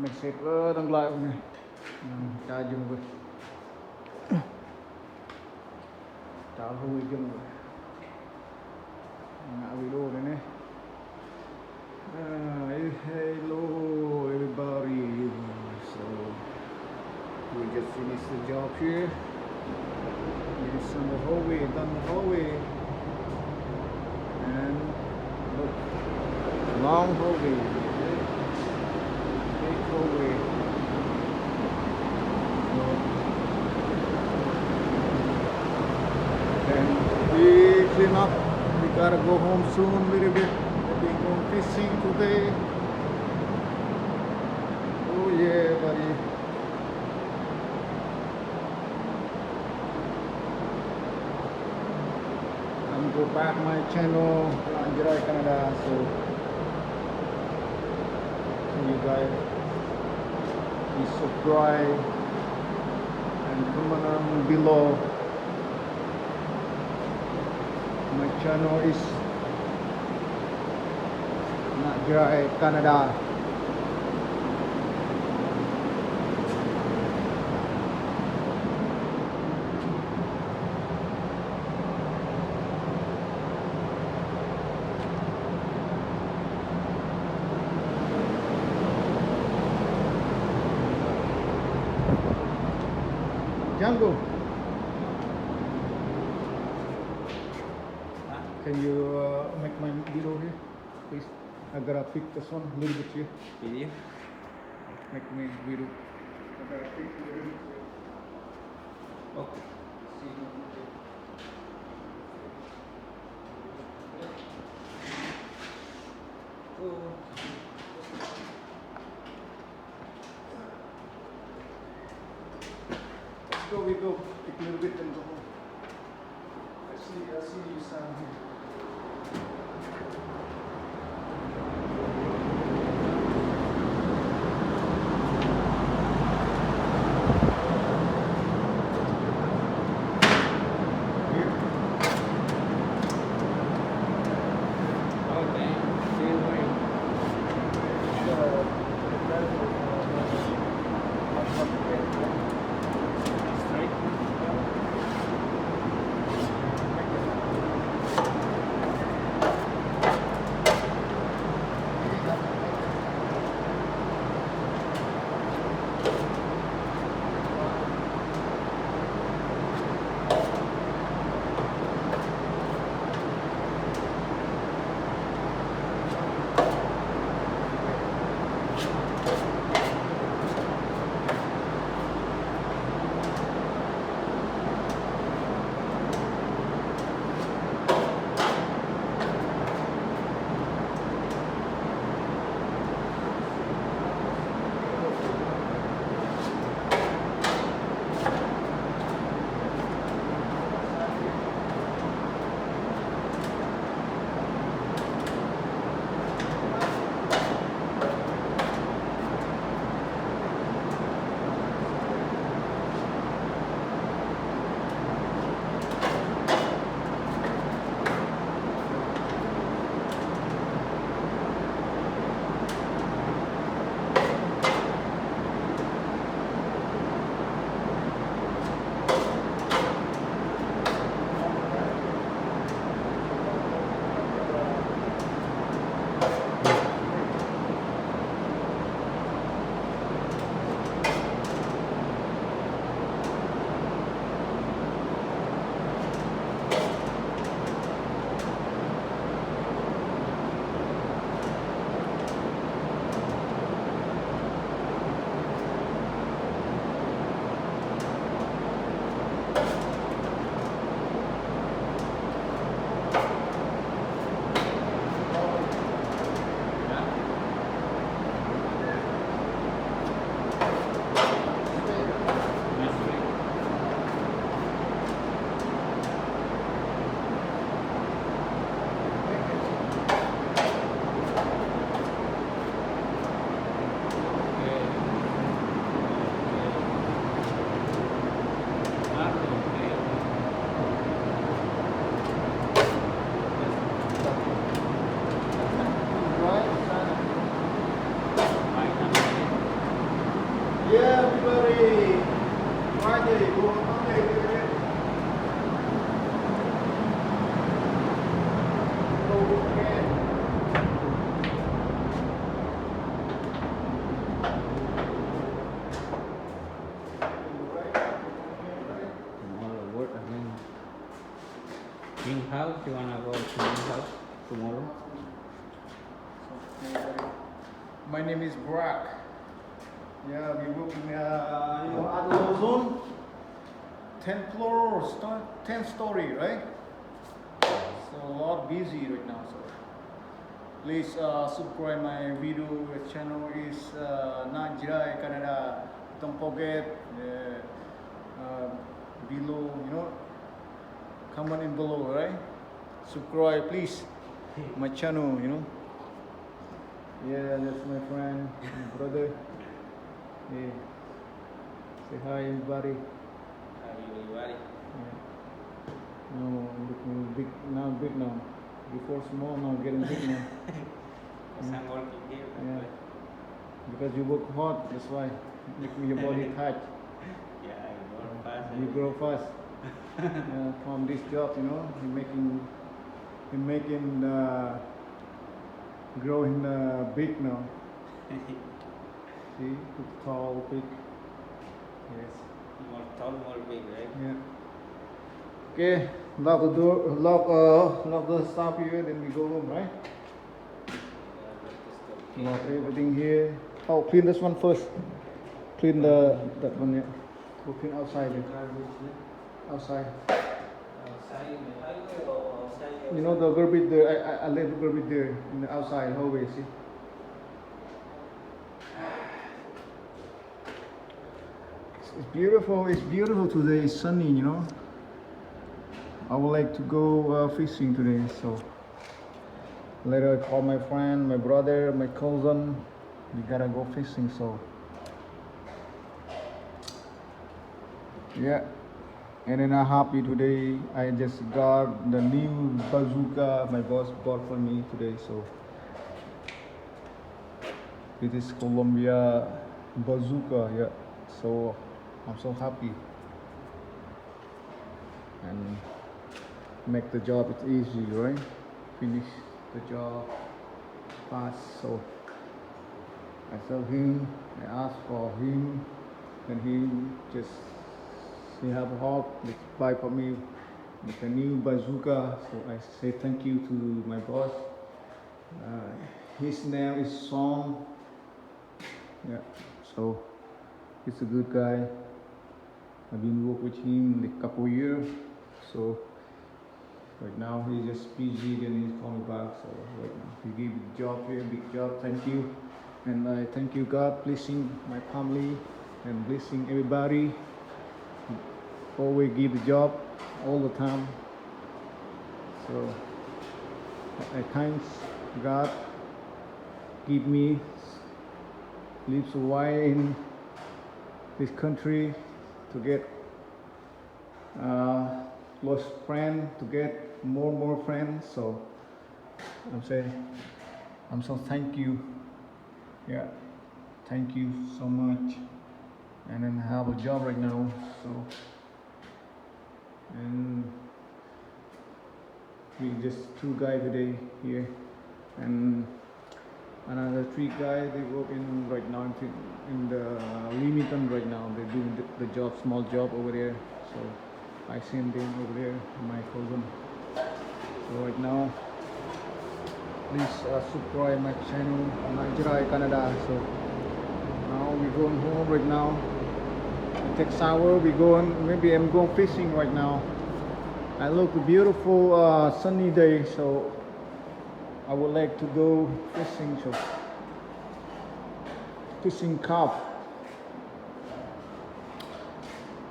ไม่เสร็จต้องไล่ออกนี่จ่ายยุ่งเลยจ่ายหุยยุ่งเลยงาวิโรเลยเนี่ยhello everybody so we just finished the job here it's on the hallway done the hallway and look long hallway big hallway then we clean up we gotta go home soon a little bit we're going fishing today oh yeah buddy I'm go back my channel Anjirai Canada so you guys please subscribe and comment down below my channel is Anjirai Canada Django, can you make my video here, please? I gotta pick this one a little bit here. Video? Make me video. I gotta pick a little bit here. Okay. See you. Let's go, we go. Pick a little bit and go home. I see you stand here. Okay. See you later. Straight? Yeah, everybody. Friday, go on Monday. Go again. Tomorrow work again. King house, you wanna go to King house tomorrow? My name is Brock. Yeah, we work in Adelaide Zone. 10th floor, 10th story, right? So a lot busy right now. So please subscribe my video channel is Najrai Canada. Don't forget below, comment in below, right? Subscribe, please. My channel, Yeah, that's my friend, my brother. Yeah. Say hi, everybody. Everybody. Yeah. No, looking big now, Before small, now getting big now. Because I'm working here. Yeah. Because you work hard, that's why. Making your body tight. Yeah, I work fast. You grow fast. From this job, you're making growing big now. See, it's tall, big. Yes. More tall, more big, right? Yeah. Okay, lock the door, lock the stuff here, then we go home, right? Lock everything here. Oh, clean this one first. Clean that one, yeah. We'll clean outside. Outside. Outside the highway or outside your You know the garbage there. I left the garbage there in the outside hallway. See. It's beautiful. It's beautiful today. It's sunny. I would like to go fishing today. So later I call my friend, my brother, my cousin. We gotta go fishing. So yeah. And then I'm happy today. I just got the new bazooka my boss bought for me today. So it is Columbia bazooka. Yeah. So I'm so happy. And make the job it's easy, right? Finish the job fast. So I saw him. I asked for him, and he have a heart, let's buy for me with a new bazooka. So I say thank you to my boss. His name is Song. Yeah, so he's a good guy. I've been working with him a couple years. So right now he's just busy, then he's coming back. So right now he gave me a job here, big job. Thank you, and I thank you God, blessing my family and blessing everybody. Always give the job all the time. So I thanks God give me live so while in this country to get lost friend, to get more friends. So I'm so thank you. Yeah, thank you so much. And then I have a job right now. So. And we just 2 guys today here, and another 3 guys they working right now in the Leamington right now. They're doing the job, small job over there. So I seen them over there, my cousin. So right now, please subscribe my channel, Najrai Canada. So now we're going home right now. Take shower, maybe I'm going fishing right now. I look a beautiful sunny day, so I would like to go fishing. So fishing carp.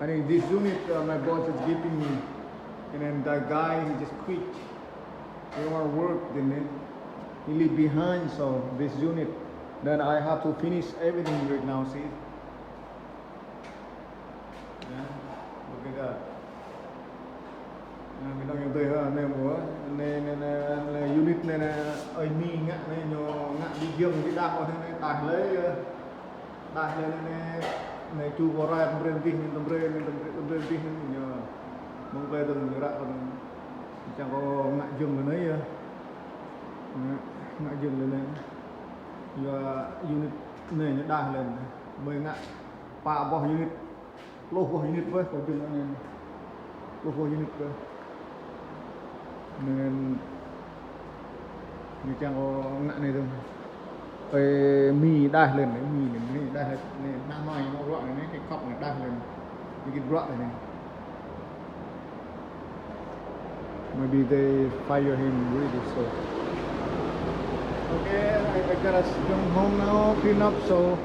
I think this unit my boss is giving me, and then that guy he just quit. He don't want to work, then he leave behind. So this unit, then I have to finish everything right now. See. Yeah, look at that. Mình đang nhận thấy anh em của nên unit này là ở mi ngã này nhỏ ngã đi dương cái đạp vào thế này tạt lấy này này chu có ra berhenti berhenti nya mong về từng ra còn chẳng có ngại dừng lên đấy ngại dừng lên này và unit này nó đa lên mới ngại pa bỏ unit lô bỏ unit với còn chừng này lô bỏ unit với nên như chẳng có ngại này đâu mì đa lên đấy mì này đa lên này nam nói nó gọi này cái cọc này đa lên cái rọ này maybe they fire him really so okay I gotta come home now clean up so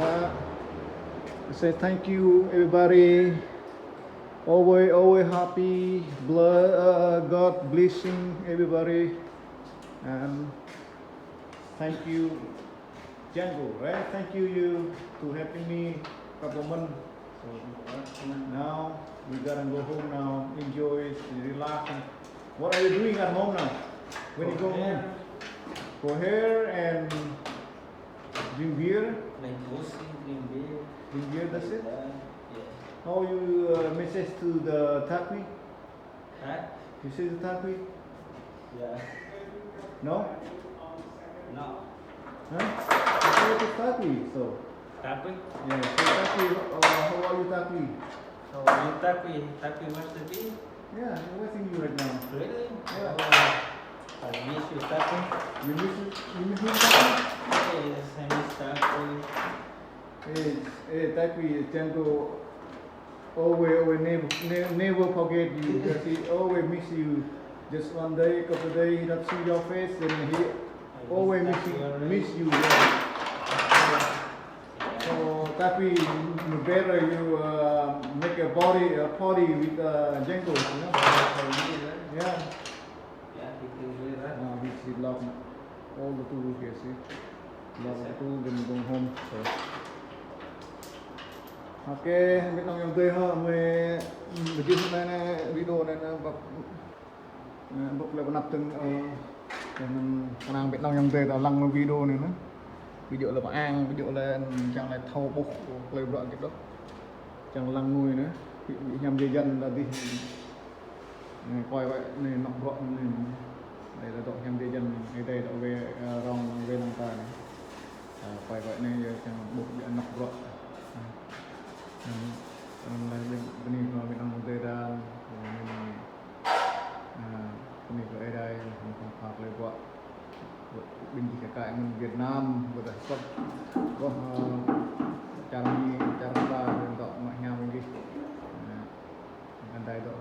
I say thank you everybody always happy God blessing everybody and thank you Django, right? Thank you to helping me couple months. So now we gotta go home now, enjoy, relax. What are you doing at home now? When you go home? For hair and drink beer? Like mostly drink beer. Drink beer, that's it? Yeah. How you message to the Takwi? Huh? You see the Takwi? Yeah. No? No. Huh? You say the Takwi, so. Takwi? Yeah, so Takwi, how are you Takwi? So you Takwi? Takwi wants to be? Yeah, I'm watching you right now. Really? Yeah. Oh, I miss you Takwi. You miss me Takwi? Yes, I miss Takwi. Hey, Takwi, Django always never forget you because he always miss you. Just one day, couple days, he not see your face, then he always miss you. Yeah. So Takwi, better you make a party with Django, you know? Yeah. Yeah, he can do that. He love all the tools here, see? Love the tools and going home. So. Ok, biết nói em tươi hơn về cái này video này nó bọc lại nắp từng mình đang biết nói em tươi là lăng video này nữa video là ăn video là chẳng là thâu bốc lời đoạn cái đó chẳng lăng nuôi nữa bị nhầm dây dân là đi coi vậy này nọc gọn này đây là độ nhầm dây dân ngay đây độ về rong về năng ta này coi vậy này chẳng bốc nọc gọn benih kalau minang modern benih kalau ada yang pakai lewat bingki kakak yang Việt Nam buat spot có cara ni cara ta untuk maknya bingki andai dok